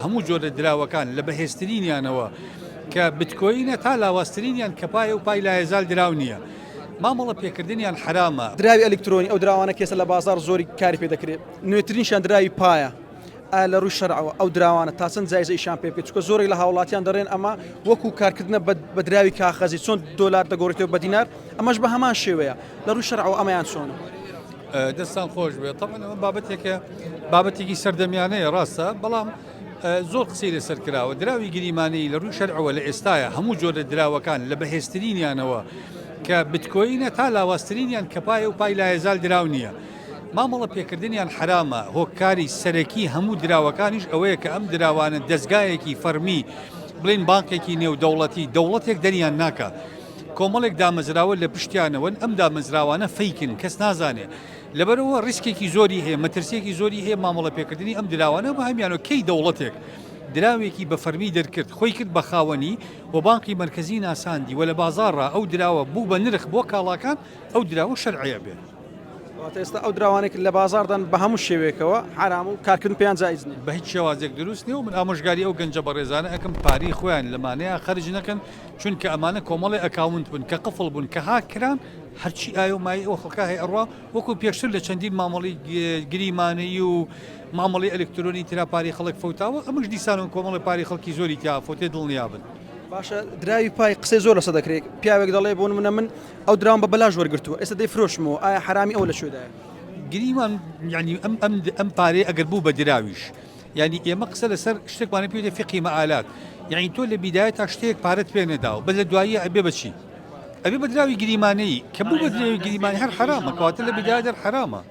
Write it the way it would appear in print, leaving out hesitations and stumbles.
هەموو جۆرە دراوەکان لە بەهێزترینیانەوە کە بتکۆینە تا لاوااسترینیان کە پایە و پای لایەزال دراو نییە. مامەڵە پێکردنیان حرامە. دراوی ئەلکترۆنی ئەو دراوانە کێسە لە بازار زۆری کاری پێ دەکرێت. نوێترینشان دراوی پایە لە ڕووی شەرعەوە ئەو دراوانە تا چەند جایزە ئیشان پێ بکەیت چکە زۆرێک لە هاوڵاتیان دەڕێن ئەمە وەکو کارکردنە بە دراوی کاغەزی چۆن دۆلار دەگۆڕێتەوە بە دینار ئەمەش بە هەمان شێوەیە لە ڕووی شەرعەوە ئەمەیان چۆنە. دەستان خۆش بێت تەمەن ئەمە بابەتێکی سەردەمیانەیە ڕاستە بەڵام زۆر قسەی لەسەر کراوە. دراوی گریمانەی لە ڕووی شەرعەوە لە ئێستاە هەموو جۆرە دراوەکان لە بەهێزترینیانەوە کە بتکۆینە تا لاوااسترینیان کە پایە و پای لایەزال دراو نییە. مامەڵە پێکردنیان حرامە. هۆکاری سەرەکی هەموو دراوەکانیش ئەوەیە کە ئەم دراوانە دەستگایەکی فەرمی بڵین بانکێکی نێودەوڵەتی دەوڵەتێک دەریان ناکە. کۆمەڵێک دامەزراوە لە پشتیانەوەن ئەم دامەزراوانە فەیکن کەس نازانێ. لەبەرەوە ڕیسکێکی زۆری هەیە مەترسێکی زۆری هەیە مامەڵە پێکردنی ئەم دراوانە بە هەمیانەوە کەی دەوڵەتێک دراوێکی بە فەرمی دەرکرد خۆی کرد بە خاوەنی و بانقی مرکزی ناساندی و لە بازارڕ ئەو دراوە بوو بە نرخ بۆ کاڵاکان ئەو دراوە شەرعەیە بێت. ئێستا ئەو دراوانێک لە بازاردان بە هەموو شێوێکەوە حرام و کارکردن پێیان جایز نیە. بە هیچ شێوازێک دروست نیە و من ئامۆژگاری ئەو گەنجە بەڕێزانە ئەەکەم پاری خۆیان لەمانەیە خەرج نەکەن چونکە ئەمانە کۆمەڵی ئەکاونت بوون کە قفڵ بوون کە هاکران هەرچی ئایا و مای ئەو خەڵکە هەیە ئەڕوا وەکو پێشتر لە چەندین مامەڵی گریمانەی و مامەڵی ئەلکترۆنی ترا پاری خەڵک فوتاوە ئەمەش دیسان و کۆمەڵی پاری خەڵکی زۆری تیا فوتێ دڵنیابن. باشە دراوی پای قسەی زۆر لەسە دەکرێت پیاوێک دەڵێ بۆن من ئەو درام بە بەلاژ وەرگرتووە ئێستا دەیفرۆشمەوە ئایا حرامی ئەو لە شوێدایە گریمان ینی ئەم پارەی ئەگەر بوو بە دراویش ینی ئێمە قسە لەسەر شتێکمانە پێوتە فقی مەعالات یعنی تۆ لە بیدایە تا شتێک پارەت پێ نەداوە بە لە دواییە ئەبێ بەچی ئەبێ بە دراوی گریمانەی کە بوو بە دراوی گریمانی هەر حرامە کەواتە لە بیدایە دەر حرامە.